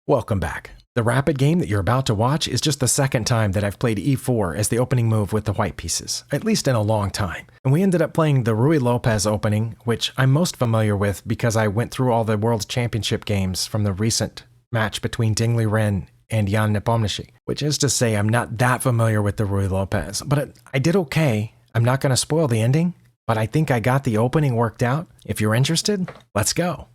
Welcome back. The rapid game that you're about to watch is just the second time that I've played e4 as the opening move with the white pieces, at least in a long time. And we ended up playing the Ruy Lopez opening, which I'm most familiar with because I went through all the World Championship games from the recent match between Dingley Ren and Jan Nepomniachtchi, which is to say I'm not that familiar with the Ruy Lopez, but I did okay. I'm not going to spoil the ending, but I think I got the opening worked out. If you're interested, let's go.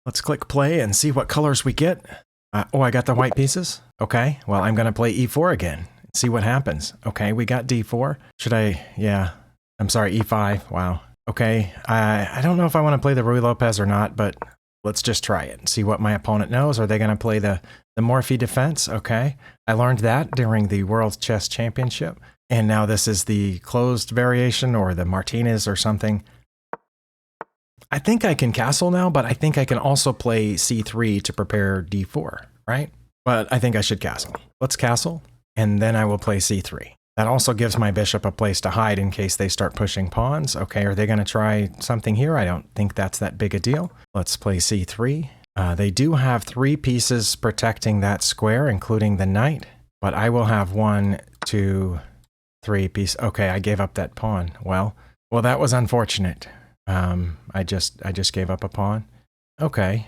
Let's click play and see what colors we get. I got the white pieces. Okay, well, I'm going to play e4 again. See what happens. Okay, we got d4. Should I? Yeah, I'm sorry, e5. Wow. Okay, I don't know if I want to play the Ruy Lopez or not, but let's just try it and see what my opponent knows. Are they going to play the Morphy defense? Okay, I learned that during the World Chess Championship. And now this is the closed variation or the Martinez or something. I think I can castle now, but I think I can also play c3 to prepare d4, right? But I think I should castle. Let's castle, and then I will play c3. That also gives my bishop a place to hide in case they start pushing pawns. Okay, are they going to try something here? I don't think that's that big a deal. Let's play c3. They do have 3 pieces protecting that square, including the knight, but I will have 1, 2, 3 pieces. Okay, I gave up that pawn. Well, that was unfortunate. I just gave up a pawn. Okay.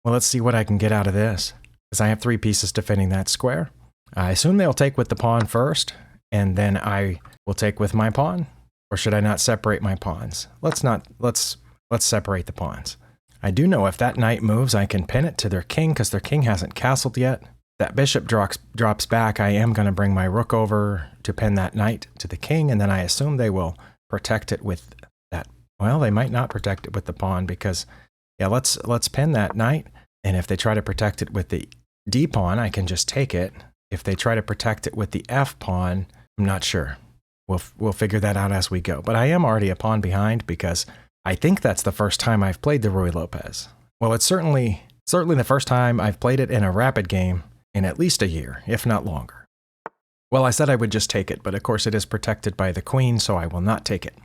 Well, let's see what I can get out of this. Because I have 3 pieces defending that square. I assume they'll take with the pawn first, and then I will take with my pawn. Or should I not separate my pawns? Let's separate the pawns. I do know if that knight moves, I can pin it to their king, because their king hasn't castled yet. That bishop drops back, I am going to bring my rook over to pin that knight to the king, and then I assume they will protect it with that. Well, they might not protect it with the pawn because, yeah, let's pin that knight. And if they try to protect it with the d pawn, I can just take it. If they try to protect it with the f pawn, I'm not sure. We'll figure that out as we go. But I am already a pawn behind because I think that's the first time I've played the Ruy Lopez. Well, it's certainly the first time I've played it in a rapid game in at least a year, if not longer. Well, I said I would just take it, but of course it is protected by the queen, so I will not take it.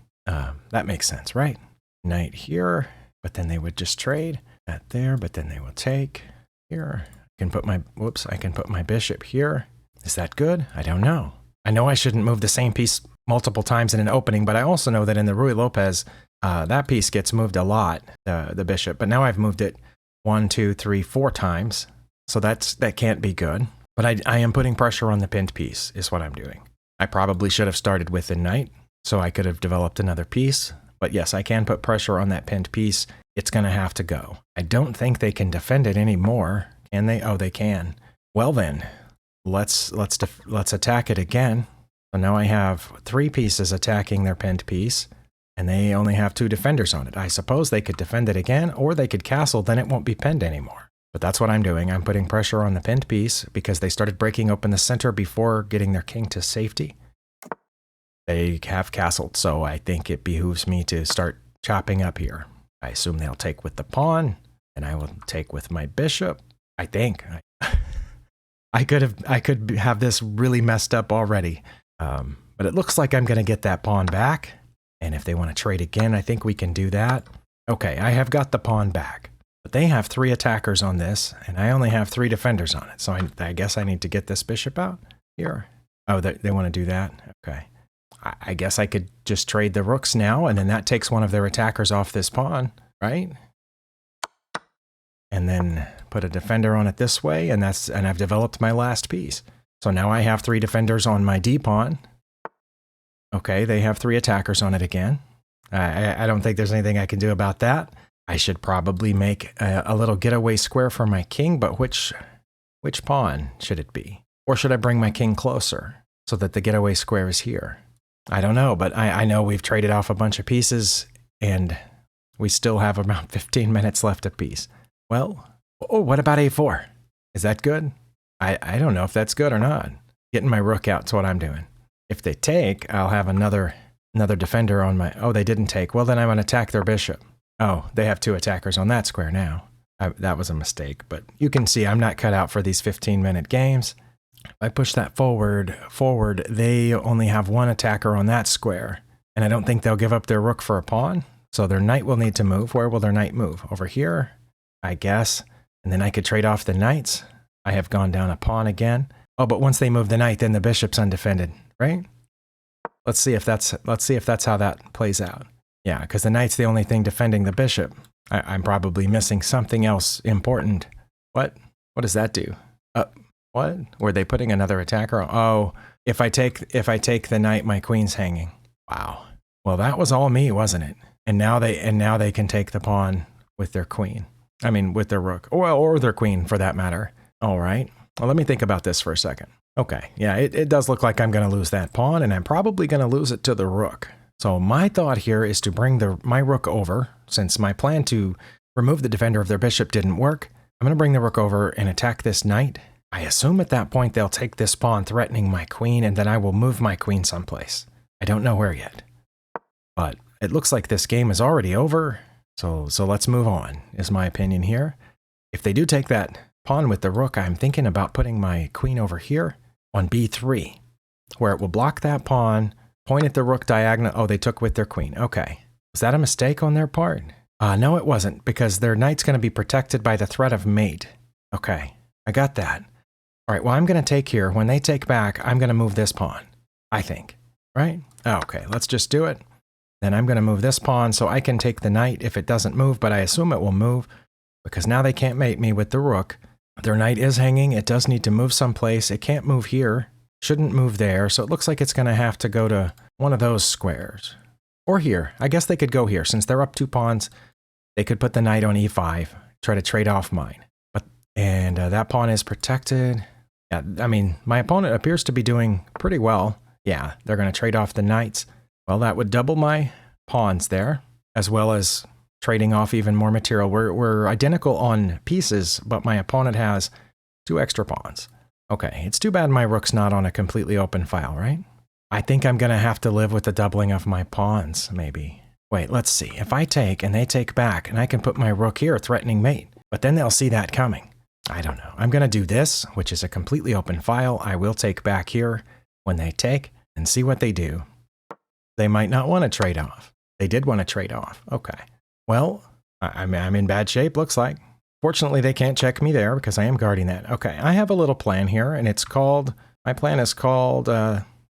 That makes sense, right? Knight here, but then they would just trade. That there, but then they will take here. I can put my bishop here. Is that good? I don't know. I know I shouldn't move the same piece multiple times in an opening, but I also know that in the Ruy Lopez, that piece gets moved a lot, the bishop. But now I've moved it 1, 2, 3, 4 times. So that can't be good. But I am putting pressure on the pinned piece, is what I'm doing. I probably should have started with the knight, so I could have developed another piece. But yes, I can put pressure on that pinned piece. It's going to have to go. I don't think they can defend it anymore. Can they? Oh, they can. Well then, let's attack it again. So now I have 3 pieces attacking their pinned piece, and they only have 2 defenders on it. I suppose they could defend it again, or they could castle, then it won't be pinned anymore. But that's what I'm doing. I'm putting pressure on the pinned piece because they started breaking open the center before getting their king to safety. They have castled, so I think it behooves me to start chopping up here. I assume they'll take with the pawn, and I will take with my bishop. I think. I could have this really messed up already. But it looks like I'm going to get that pawn back. And if they want to trade again, I think we can do that. Okay, I have got the pawn back. But they have 3 attackers on this, and I only have 3 defenders on it. So I guess I need to get this bishop out here. Oh, they want to do that? Okay. I guess I could just trade the rooks now, and then that takes one of their attackers off this pawn, right? And then put a defender on it this way, and I've developed my last piece. So now I have 3 defenders on my d pawn. Okay, they have 3 attackers on it again. I don't think there's anything I can do about that. I should probably make a little getaway square for my king, but which pawn should it be? Or should I bring my king closer so that the getaway square is here? I don't know, but I know we've traded off a bunch of pieces, and we still have about 15 minutes left apiece. Well, what about a4? Is that good? I don't know if that's good or not. Getting my rook out is what I'm doing. If they take, I'll have another defender on my... Oh, they didn't take. Well, then I'm going to attack their bishop. Oh, they have 2 attackers on that square now. That was a mistake, but you can see I'm not cut out for these 15-minute games. If I push that forward, they only have 1 attacker on that square, and I don't think they'll give up their rook for a pawn, so their knight will need to move. Where will their knight move? Over here, I guess. And then I could trade off the knights. I have gone down a pawn again. Oh, but once they move the knight, then the bishop's undefended, right? Let's see if that's how that plays out. Yeah, because the knight's the only thing defending the bishop. I'm probably missing something else important. What? What does that do? What? Were they putting another attacker on? Oh, if I take the knight, my queen's hanging. Wow. Well, that was all me, wasn't it? And now they can take the pawn with their queen. I mean, with their rook, or their queen for that matter. All right. Well, let me think about this for a second. Okay. Yeah, it does look like I'm going to lose that pawn, and I'm probably going to lose it to the rook. So my thought here is to bring my rook over, since my plan to remove the defender of their bishop didn't work. I'm going to bring the rook over and attack this knight. I assume at that point they'll take this pawn threatening my queen, and then I will move my queen someplace. I don't know where yet. But it looks like this game is already over, so let's move on, is my opinion here. If they do take that pawn with the rook, I'm thinking about putting my queen over here on b3, where it will block that pawn, point at the rook diagonal. Oh, they took with their queen. Okay. Was that a mistake on their part? No, it wasn't, because their knight's going to be protected by the threat of mate. Okay, I got that. All right, well, I'm going to take here. When they take back, I'm going to move this pawn, I think, right? Oh, okay, let's just do it. Then I'm going to move this pawn so I can take the knight if it doesn't move, but I assume it will move because now they can't mate me with the rook. Their knight is hanging. It does need to move someplace. It can't move here. Shouldn't move there, so it looks like it's going to have to go to one of those squares. Or here. I guess they could go here. Since they're up 2 pawns, they could put the knight on e5, try to trade off mine. And that pawn is protected. Yeah, I mean, my opponent appears to be doing pretty well. Yeah, they're going to trade off the knights. Well, that would double my pawns there, as well as trading off even more material. We're identical on pieces, but my opponent has 2 extra pawns. Okay, it's too bad my rook's not on a completely open file, right? I think I'm going to have to live with the doubling of my pawns, maybe. Wait, let's see. If I take and they take back, and I can put my rook here, threatening mate, but then they'll see that coming. I don't know. I'm going to do this, which is a completely open file. I will take back here when they take and see what they do. They might not want to trade off. They did want to trade off. Okay. Well, I'm in bad shape, looks like. Fortunately, they can't check me there because I am guarding that. Okay, I have a little plan here, and my plan is called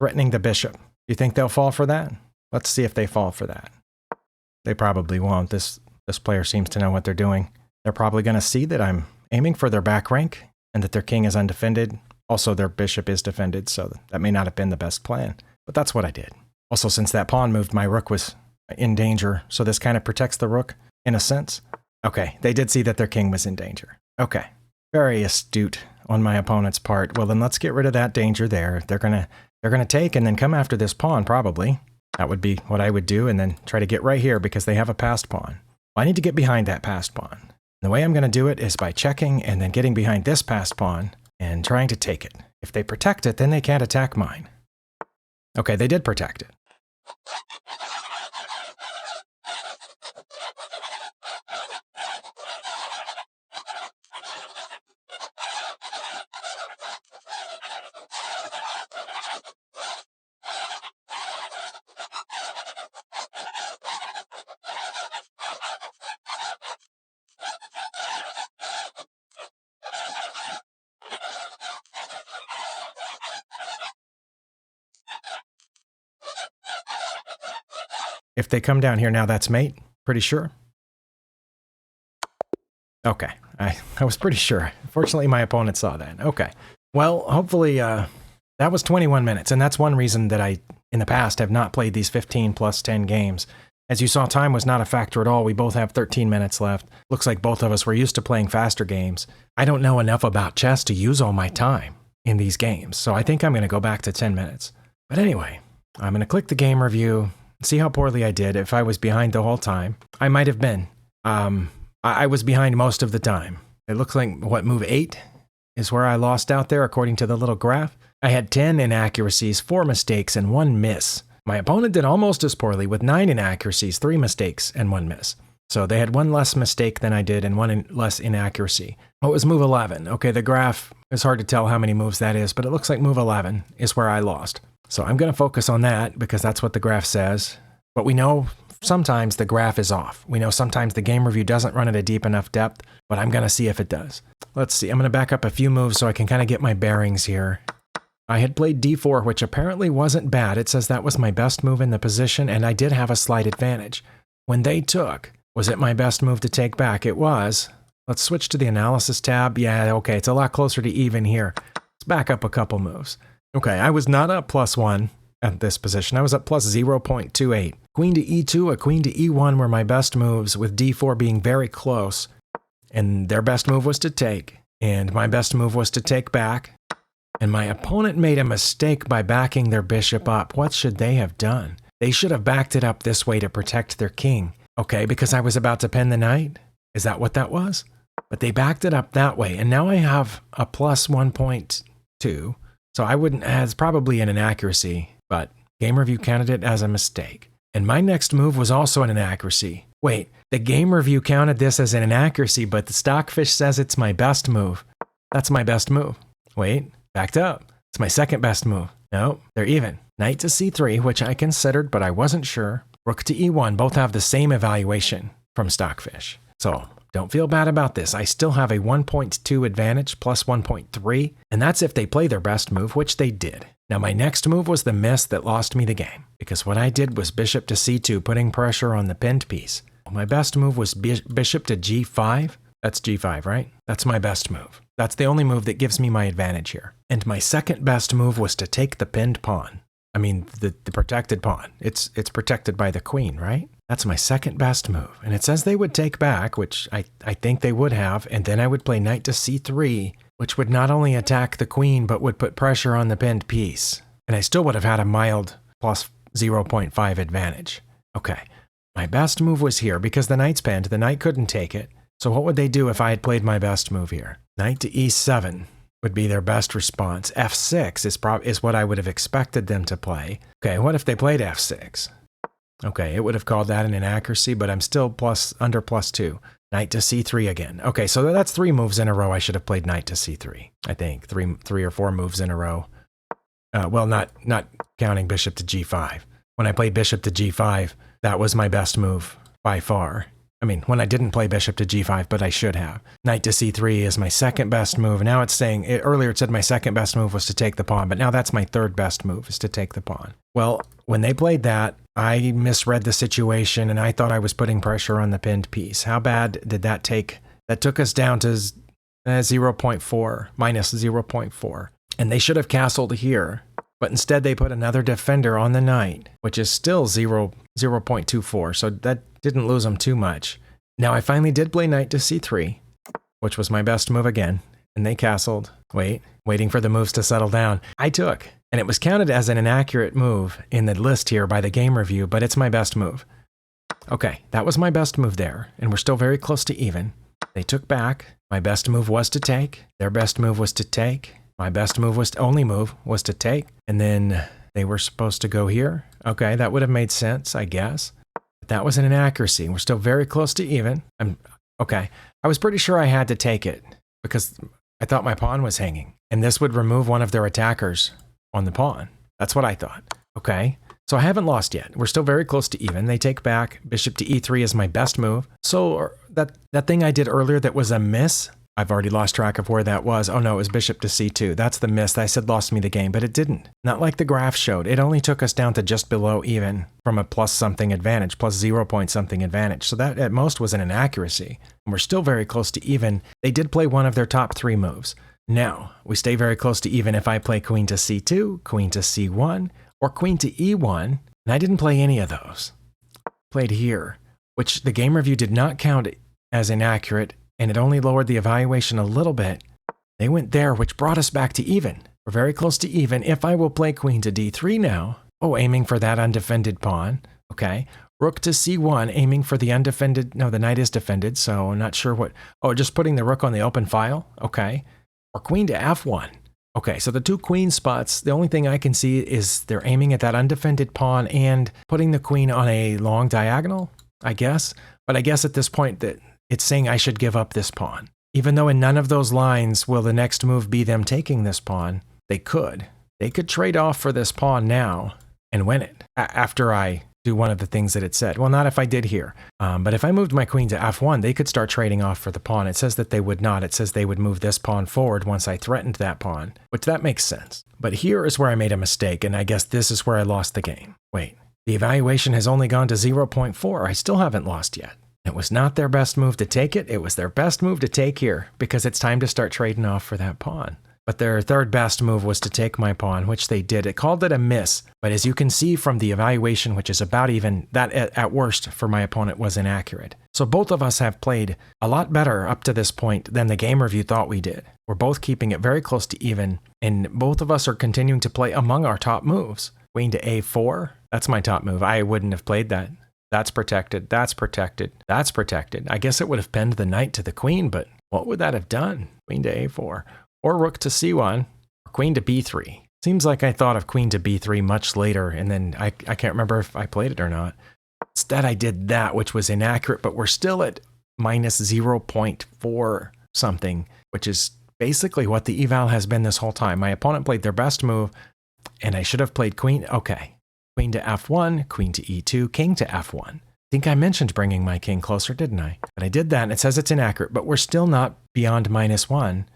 threatening the bishop. You think they'll fall for that? Let's see if they fall for that. They probably won't. This player seems to know what they're doing. They're probably going to see that I'm aiming for their back rank and that their king is undefended. Also, their bishop is defended, so that may not have been the best plan. But that's what I did. Also, since that pawn moved, my rook was in danger, so this kind of protects the rook in a sense. Okay, they did see that their king was in danger. Okay, very astute on my opponent's part. Well, then let's get rid of that danger there. They're gonna take and then come after this pawn, probably. That would be what I would do, and then try to get right here because they have a passed pawn. Well, I need to get behind that passed pawn. And the way I'm going to do it is by checking and then getting behind this passed pawn and trying to take it. If they protect it, then they can't attack mine. Okay, they did protect it. If they come down here now, that's mate, pretty sure. Okay, I was pretty sure. Fortunately, my opponent saw that. Okay, well, hopefully that was 21 minutes, and that's one reason that I, in the past, have not played these 15 plus 10 games. As you saw, time was not a factor at all. We both have 13 minutes left. Looks like both of us were used to playing faster games. I don't know enough about chess to use all my time in these games, so I think I'm going to go back to 10 minutes. But anyway, I'm going to click the game review, see how poorly I did. If I was behind the whole time, I might have been. I was behind most of the time. It looks like, what, move 8 is where I lost out there, according to the little graph. I had 10 inaccuracies, 4 mistakes, and 1 miss. My opponent did almost as poorly with 9 inaccuracies, 3 mistakes, and 1 miss. So they had 1 less mistake than I did and 1 less inaccuracy. Oh, it was move 11. Okay, the graph is hard to tell how many moves that is, but it looks like move 11 is where I lost. So I'm going to focus on that because that's what the graph says. But we know sometimes the graph is off. We know sometimes the game review doesn't run at a deep enough depth, but I'm going to see if it does. Let's see. I'm going to back up a few moves so I can kind of get my bearings here. I had played d4, which apparently wasn't bad. It says that was my best move in the position, and I did have a slight advantage. When they took, was it my best move to take back? It was. Let's switch to the analysis tab. Yeah, okay, it's a lot closer to even here. Let's back up a couple moves. Okay, I was not up +1 at this position. I was up plus 0.28. Queen to e2, a queen to e1 were my best moves, with d4 being very close. And their best move was to take, and my best move was to take back. And my opponent made a mistake by backing their bishop up. What should they have done? They should have backed it up this way to protect their king. Okay, because I was about to pin the knight? Is that what that was? But they backed it up that way, and now I have a plus 1.2. So I wouldn't, it's probably an inaccuracy, but game review counted it as a mistake. And my next move was also an inaccuracy. Wait, the game review counted this as an inaccuracy, but the Stockfish says it's my best move. That's my best move. Wait. Backed up. It's my second best move. No, they're even. Knight to c3, which I considered, but I wasn't sure. Rook to e1, both have the same evaluation from Stockfish. So don't feel bad about this. I still have a 1.2 advantage plus 1.3, and that's if they play their best move, which they did. Now my next move was the miss that lost me the game, because what I did was bishop to c2, putting pressure on the pinned piece. My best move was bishop to g5. That's g5, right? That's my best move. That's the only move that gives me my advantage here. And my second best move was to take the pinned pawn. I mean, the protected pawn. It's protected by the queen, right? That's my second best move. And it says they would take back, which I think they would have, and then I would play knight to c3, which would not only attack the queen, but would put pressure on the pinned piece. And I still would have had a mild plus 0.5 advantage. Okay, my best move was here because the knight's pinned. The knight couldn't take it. So what would they do if I had played my best move here? Knight to e7 would be their best response. f6 is what I would have expected them to play. Okay, what if they played f6? Okay, it would have called that an inaccuracy, but I'm still under +2. Knight to c3 again. Okay, so that's 3 moves in a row I should have played knight to c3. I think 3 or 4 moves in a row. Well, not counting bishop to g5. When I played bishop to g5, that was my best move by far. I mean, when I didn't play bishop to g5, but I should have. Knight to c3 is my second best move. Now it's saying, earlier it said my second best move was to take the pawn, but now that's my third best move, is to take the pawn. Well, when they played that, I misread the situation and I thought I was putting pressure on the pinned piece. How bad did that take? That took us down to 0.4, minus 0.4. And they should have castled here, but instead they put another defender on the knight, which is still 0.24, so that didn't lose them too much. Now I finally did play knight to c3, which was my best move again, and they castled. Waiting for the moves to settle down. I took, and it was counted as an inaccurate move in the list here by the game review, but it's my best move. Okay, that was my best move there, and we're still very close to even. They took back. My best move was to take. Their best move was to take. My best move was only move was to take, and then they were supposed to go here. Okay, that would have made sense, I guess. But that was an inaccuracy. We're still very close to even. Okay, I was pretty sure I had to take it because I thought my pawn was hanging, and this would remove one of their attackers on the pawn. That's what I thought. Okay, so I haven't lost yet. We're still very close to even. They take back. Bishop to e3 is my best move. So that thing I did earlier that was a miss, I've already lost track of where that was. Oh no, it was bishop to c2. That's the miss that I said lost me the game, but it didn't. Not like the graph showed. It only took us down to just below even from a plus something advantage, plus 0 point something advantage. So that at most was an inaccuracy. And we're still very close to even. They did play one of their top 3 moves. Now, we stay very close to even if I play queen to c2, queen to c1, or queen to e1, and I didn't play any of those. Played here, which the game review did not count as inaccurate, and it only lowered the evaluation a little bit. They went there, which brought us back to even. We're very close to even. If I will play queen to d3 now, aiming for that undefended pawn, okay. Rook to c1, aiming for the undefended, no, the knight is defended, so I'm not sure what, just putting the rook on the open file, okay. Or queen to f1. Okay, so the 2 queen spots, the only thing I can see is they're aiming at that undefended pawn and putting the queen on a long diagonal, I guess. But I guess at this point that it's saying I should give up this pawn. Even though in none of those lines will the next move be them taking this pawn, they could. They could trade off for this pawn now and win it after I do one of the things that it said. Well, not if I did here. But if I moved my queen to f1, they could start trading off for the pawn. It says that they would not. It says they would move this pawn forward once I threatened that pawn, which that makes sense. But here is where I made a mistake, and I guess this is where I lost the game. Wait, the evaluation has only gone to 0.4. I still haven't lost yet. It was not their best move to take it. It was their best move to take here because it's time to start trading off for that pawn. But their third best move was to take my pawn, which they did. It called it a miss, but as you can see from the evaluation, which is about even, that at worst for my opponent was inaccurate. So both of us have played a lot better up to this point than the game review thought we did. We're both keeping it very close to even, and both of us are continuing to play among our top moves. Queen to a4, that's my top move. I wouldn't have played that. That's protected, that's protected, that's protected. I guess it would have pinned the knight to the queen, but what would that have done? Queen to a4. Or rook to c1, or queen to b3. Seems like I thought of queen to b3 much later, and then I can't remember if I played it or not. Instead, I did that, which was inaccurate, but we're still at minus 0.4 something, which is basically what the eval has been this whole time. My opponent played their best move, and I should have played queen. Okay, queen to f1, queen to e2, king to f1. I think I mentioned bringing my king closer, didn't I? But I did that, and it says it's inaccurate, but we're still not beyond -1.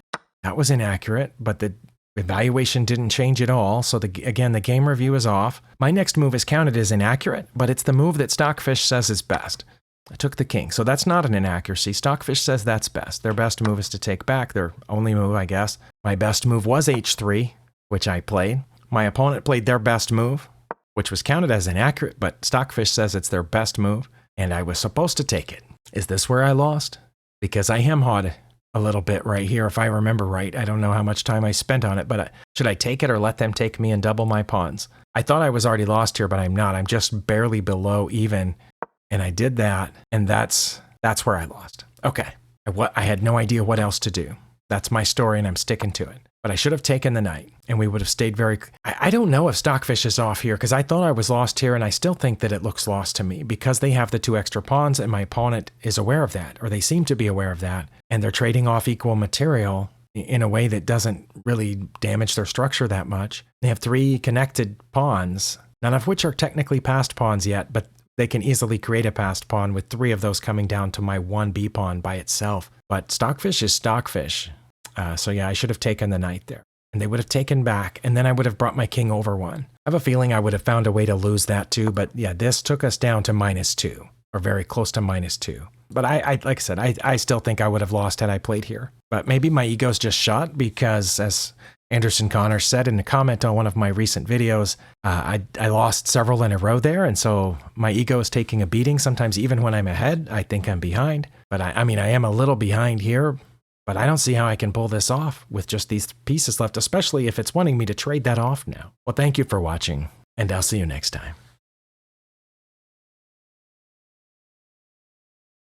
That was inaccurate, but the evaluation didn't change at all. So again, the game review is off. My next move is counted as inaccurate, but it's the move that Stockfish says is best. I took the king, so that's not an inaccuracy. Stockfish says that's best. Their best move is to take back, their only move, I guess. My best move was h3, which I played. My opponent played their best move, which was counted as inaccurate, but Stockfish says it's their best move, and I was supposed to take it. Is this where I lost? Because I hem-hawed a little bit right here, if I remember right. I don't know how much time I spent on it, but should I take it or let them take me and double my pawns? I thought I was already lost here, but I'm not. I'm just barely below even, and I did that, and that's where I lost. Okay, I had no idea what else to do. That's my story, and I'm sticking to it. But I should have taken the knight, and we would have stayed very... I don't know if Stockfish is off here, because I thought I was lost here, and I still think that it looks lost to me, because they have the 2 extra pawns, and my opponent is aware of that, or they seem to be aware of that, and they're trading off equal material in a way that doesn't really damage their structure that much. They have 3 connected pawns, none of which are technically passed pawns yet, but they can easily create a passed pawn with 3 of those coming down to my 1b pawn by itself. But Stockfish is Stockfish. So yeah, I should have taken the knight there. And they would have taken back, and then I would have brought my king over 1. I have a feeling I would have found a way to lose that too, but yeah, this took us down to -2, or very close to -2. But like I said, I still think I would have lost had I played here. But maybe my ego's just shot because, as Anderson Connor said in a comment on one of my recent videos, I lost several in a row there, and so my ego is taking a beating. Sometimes even when I'm ahead, I think I'm behind. But I mean, I am a little behind here, but I don't see how I can pull this off with just these pieces left, especially if it's wanting me to trade that off now. Well, thank you for watching, and I'll see you next time.